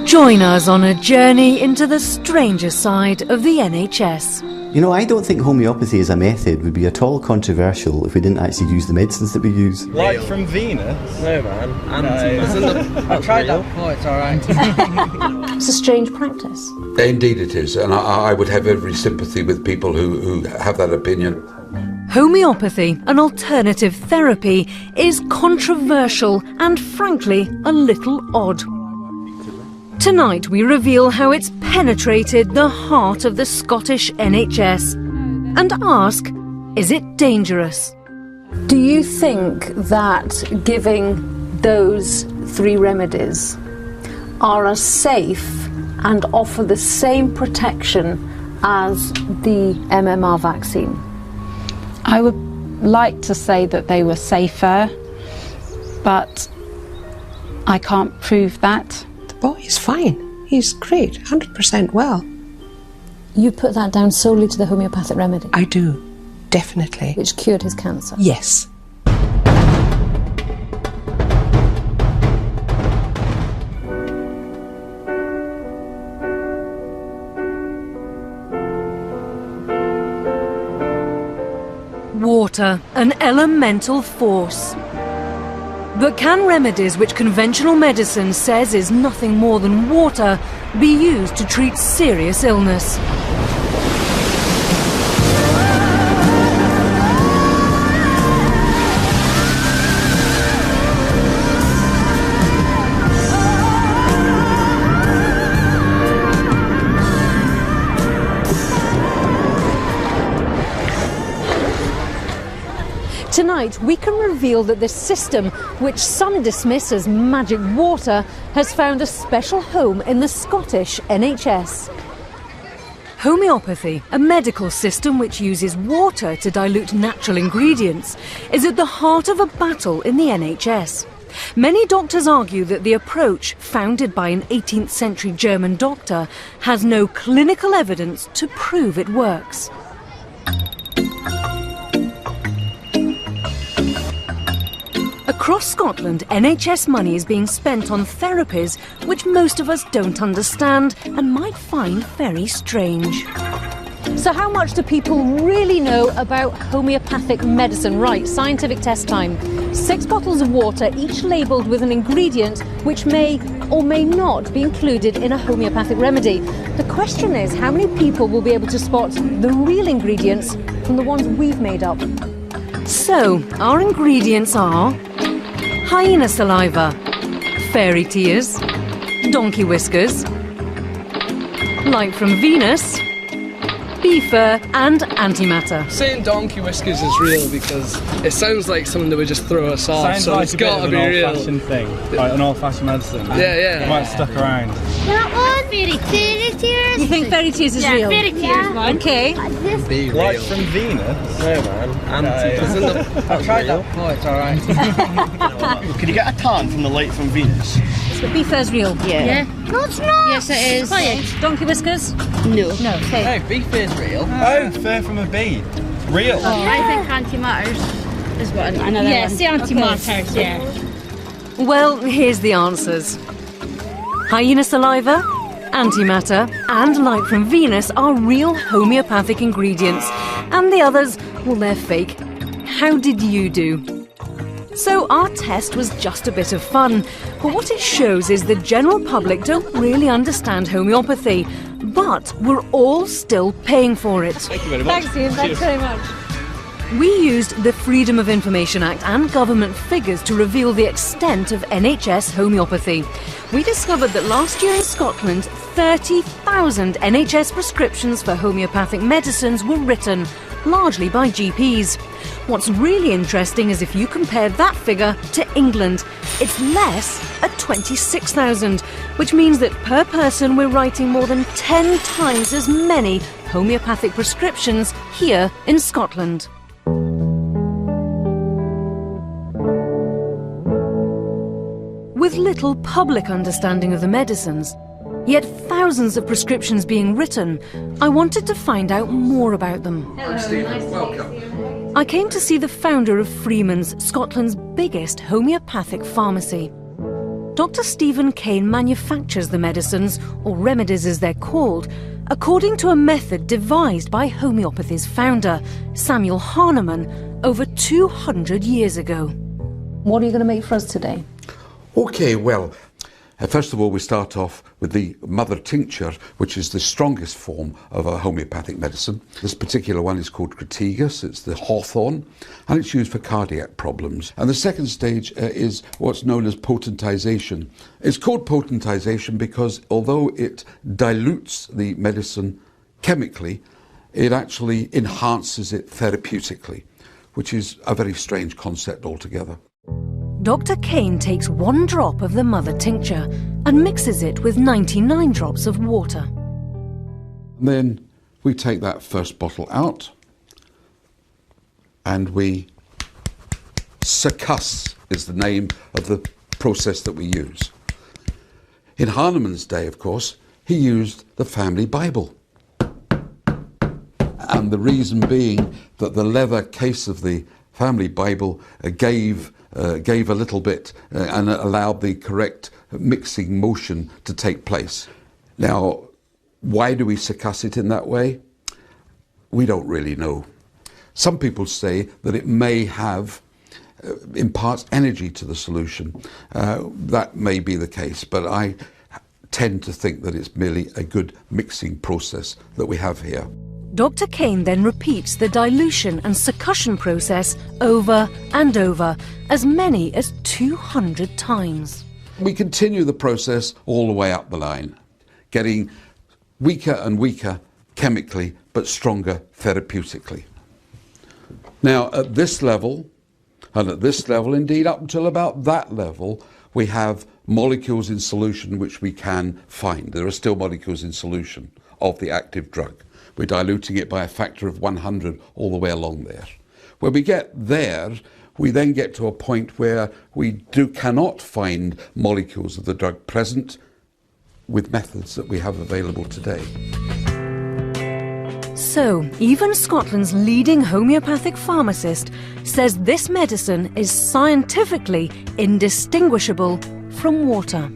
Join us on a journey into the stranger side of the NHS. You know, I don't think homeopathy as a method would be at all controversial if we didn't actually use the medicines that we use. Like from Venus? No, man. I've tried that before, it's alright. It's a strange practice. Indeed it is, and I would have every sympathy with people who have that opinion. Homeopathy, an alternative therapy, is controversial and frankly a little odd. Tonight we reveal how it's penetrated the heart of the Scottish NHS and ask, is it dangerous? Do you think that giving those 3 remedies are as safe and offer the same protection as the MMR vaccine? I would like to say that they were safer, but I can't prove that. The boy is fine. He's great, 100% well. You put that down solely to the homeopathic remedy? I do, definitely. Which cured his cancer? Yes. Water, an elemental force. But can remedies which conventional medicine says is nothing more than water be used to treat serious illness? Tonight, we can reveal that this system, which some dismiss as magic water, has found a special home in the Scottish NHS. Homeopathy, a medical system which uses water to dilute natural ingredients, is at the heart of a battle in the NHS. Many doctors argue that the approach, founded by an 18th century German doctor, has no clinical evidence to prove it works. Across Scotland, NHS money is being spent on therapies which most of us don't understand and might find very strange. So how much do people really know about homeopathic medicine? Right, scientific test time. 6 bottles of water, each labelled with an ingredient which may or may not be included in a homeopathic remedy. The question is, how many people will be able to spot the real ingredients from the ones we've made up? So, our ingredients are hyena saliva, fairy tears, donkey whiskers, light from Venus, bee fur and antimatter. Saying donkey whiskers is real because it sounds like something that would just throw us off, Sounds so like it's a bit got to of be an real. old-fashioned thing, like an old-fashioned medicine. Yeah. It might have stuck around. That one? Fairy tears. You think fairy tears is Yeah, real? fairy tears one. Okay. Be Like real. from Venus? No, man. I've tried that before, it's alright. Could you get a tan from the light from Venus? So bee fur's real? Yeah. No, it's not. Yes, it is. Quiet. Donkey whiskers? No. No. Okay. No, beef is real. Oh, fur from a bee. Real. I think antimatters is what another one. Yes, the antimatters, yeah. Well, here's the answers. Hyena saliva, antimatter and light from Venus are real homeopathic ingredients, and the others, well, they're fake. How did you do? So our test was just a bit of fun, but what it shows is the general public don't really understand homeopathy, but we're all still paying for it. Thank you very much. Thanks, Ian. Thanks very much. We used the Freedom of Information Act and government figures to reveal the extent of NHS homeopathy. We discovered that last year in Scotland, 30,000 NHS prescriptions for homeopathic medicines were written, largely by GPs. What's really interesting is if you compare that figure to England, it's less at 26,000, which means that per person we're writing more than 10 times as many homeopathic prescriptions here in Scotland. With little public understanding of the medicines, yet thousands of prescriptions being written, I wanted to find out more about them. Hello, Stephen, welcome. I came to see the founder of Freeman's, Scotland's biggest homeopathic pharmacy. Dr. Stephen Kane manufactures the medicines, or remedies as they're called, according to a method devised by homeopathy's founder, Samuel Hahnemann, over 200 years ago. What are you going to make for us today? Okay, well, first of all, we start off with the mother tincture, which is the strongest form of a homeopathic medicine. This particular one is called Crataegus, it's the hawthorn, and it's used for cardiac problems. And the second stage is what's known as potentization. It's called potentization because although it dilutes the medicine chemically, it actually enhances it therapeutically, which is a very strange concept altogether. Dr. Kane takes 1 drop of the mother tincture and mixes it with 99 drops of water. And then we take that first bottle out and we succuss is the name of the process that we use. In Hahnemann's day, of course, he used the family Bible. And the reason being that the leather case of the family Bible gave a little bit and allowed the correct mixing motion to take place. Now, why do we succuss it in that way? We don't really know. Some people say that it may have imparts energy to the solution. That may be the case, but I tend to think that it's merely a good mixing process that we have here. Dr. Kane then repeats the dilution and succussion process over and over, as many as 200 times. We continue the process all the way up the line, getting weaker and weaker chemically, but stronger therapeutically. Now, at this level, and at this level, indeed up until about that level, we have molecules in solution which we can find. There are still molecules in solution of the active drug. We're diluting it by a factor of 100 all the way along there. When we get there, we then get to a point where we cannot find molecules of the drug present with methods that we have available today. So, even Scotland's leading homeopathic pharmacist says this medicine is scientifically indistinguishable from water.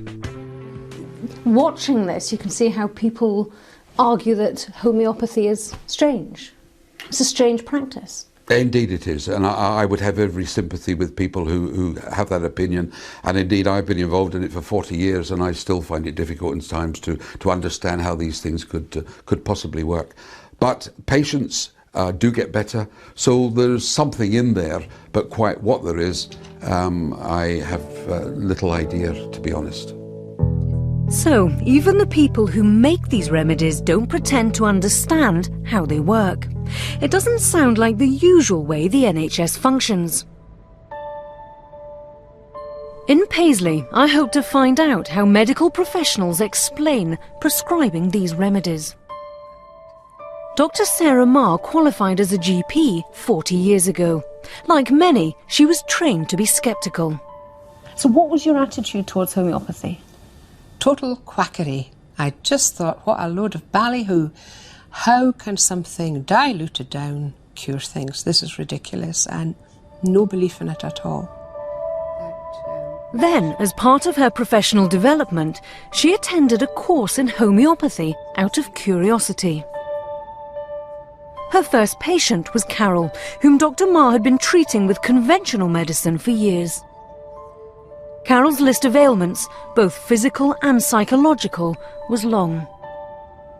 Watching this, you can see how people argue that homeopathy is strange. It's a strange practice. Indeed it is, and I would have every sympathy with people who have that opinion, and indeed I've been involved in it for 40 years and I still find it difficult in times to understand how these things could possibly work. But patients do get better, so there's something in there, but quite what there is, I have little idea, to be honest. So, even the people who make these remedies don't pretend to understand how they work. It doesn't sound like the usual way the NHS functions. In Paisley, I hope to find out how medical professionals explain prescribing these remedies. Dr. Sarah Marr qualified as a GP 40 years ago. Like many, she was trained to be sceptical. So what was your attitude towards homeopathy? Total quackery. I just thought, what a load of ballyhoo. How can something diluted down cure things? This is ridiculous, and no belief in it at all. Then, as part of her professional development, she attended a course in homeopathy out of curiosity. Her first patient was Carol, whom Dr. Marr had been treating with conventional medicine for years. Carol's list of ailments, both physical and psychological, was long.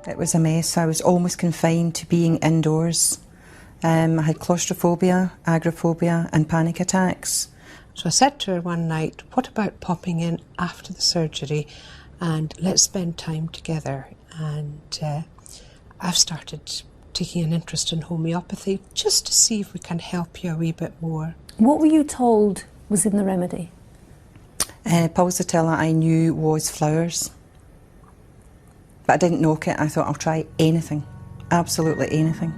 It was a mess. I was almost confined to being indoors. I had claustrophobia, agoraphobia and panic attacks. So I said to her one night, what about popping in after the surgery and let's spend time together? And I've started taking an interest in homeopathy just to see if we can help you a wee bit more. What were you told was in the remedy? Pulsatilla I knew was flowers, but I didn't knock it. I thought I'll try anything, absolutely anything.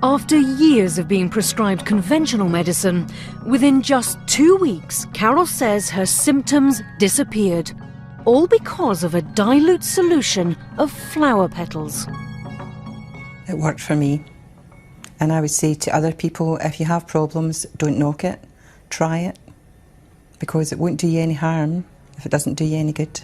After years of being prescribed conventional medicine, within just 2 weeks, Carol says her symptoms disappeared, all because of a dilute solution of flower petals. It worked for me, and I would say to other people, if you have problems, don't knock it, try it, because it won't do you any harm if it doesn't do you any good.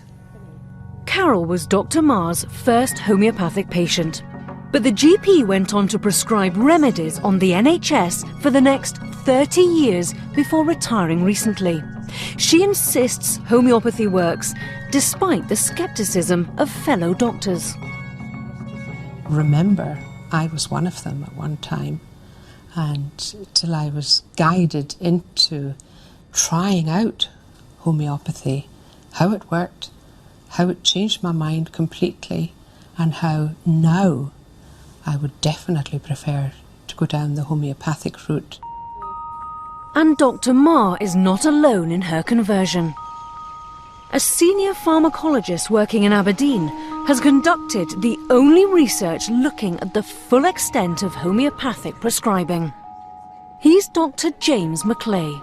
Carol was Dr. Marr's first homeopathic patient, but the GP went on to prescribe remedies on the NHS for the next 30 years before retiring recently. She insists homeopathy works, despite the scepticism of fellow doctors. Remember, I was one of them at one time, and till I was guided into trying out homeopathy, how it worked, how it changed my mind completely, and how now I would definitely prefer to go down the homeopathic route. And Dr. Marr is not alone in her conversion. A senior pharmacologist working in Aberdeen has conducted the only research looking at the full extent of homeopathic prescribing. He's Dr. James Maclay.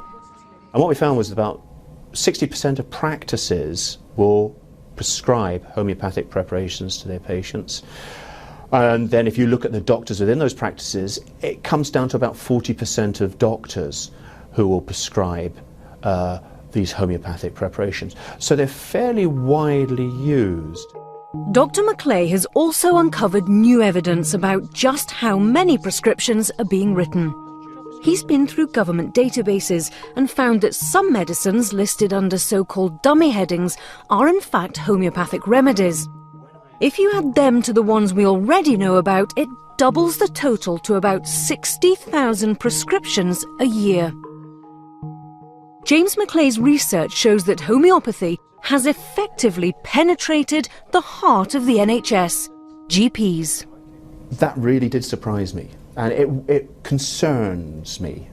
And what we found was about 60% of practices will prescribe homeopathic preparations to their patients. And then if you look at the doctors within those practices, it comes down to about 40% of doctors who will prescribe these homeopathic preparations. So they're fairly widely used. Dr. Maclay has also uncovered new evidence about just how many prescriptions are being written. He's been through government databases and found that some medicines listed under so-called dummy headings are in fact homeopathic remedies. If you add them to the ones we already know about, it doubles the total to about 60,000 prescriptions a year. James Maclay's research shows that homeopathy has effectively penetrated the heart of the NHS, GPs. That really did surprise me, and it concerns me.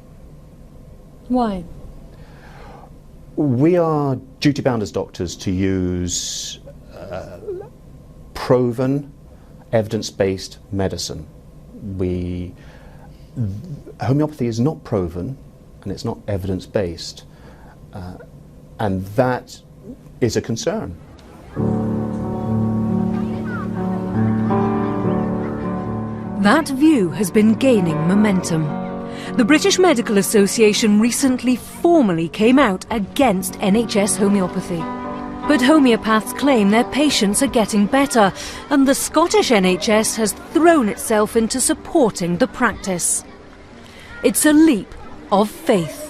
Why? We are duty-bound as doctors to use proven, evidence-based medicine. Homeopathy is not proven, and it's not evidence-based, and that is a concern. That view has been gaining momentum. The British Medical Association recently formally came out against NHS homeopathy. But homeopaths claim their patients are getting better, and the Scottish NHS has thrown itself into supporting the practice. It's a leap of faith.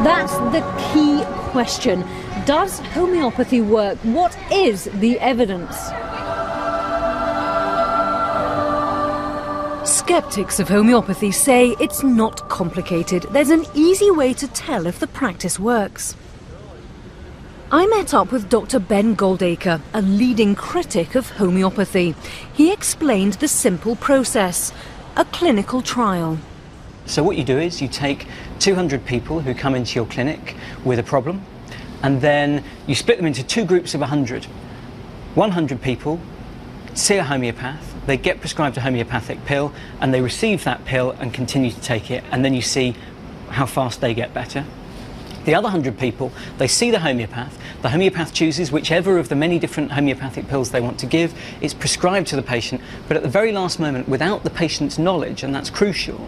That's the key question. Does homeopathy work? What is the evidence? Skeptics of homeopathy say it's not complicated. There's an easy way to tell if the practice works. I met up with Dr. Ben Goldacre, a leading critic of homeopathy. He explained the simple process, a clinical trial. So what you do is you take 200 people who come into your clinic with a problem, and then you split them into two groups of 100. 100 people see a homeopath, they get prescribed a homeopathic pill, and they receive that pill and continue to take it, and then you see how fast they get better. The other 100 people, they see the homeopath chooses whichever of the many different homeopathic pills they want to give. It's prescribed to the patient, but at the very last moment, without the patient's knowledge, and that's crucial,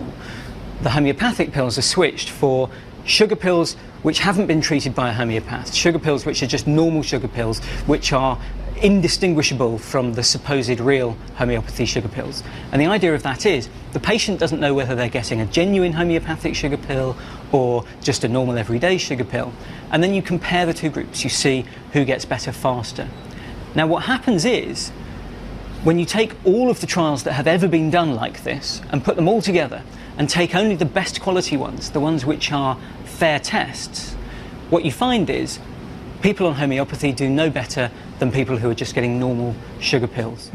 the homeopathic pills are switched for sugar pills which haven't been treated by a homeopath, sugar pills which are just normal sugar pills, which are indistinguishable from the supposed real homeopathy sugar pills. And the idea of that is the patient doesn't know whether they're getting a genuine homeopathic sugar pill or just a normal everyday sugar pill. And then you compare the two groups, you see who gets better faster. Now what happens is, when you take all of the trials that have ever been done like this and put them all together and take only the best quality ones, the ones which are fair tests, what you find is people on homeopathy do no better than people who are just getting normal sugar pills.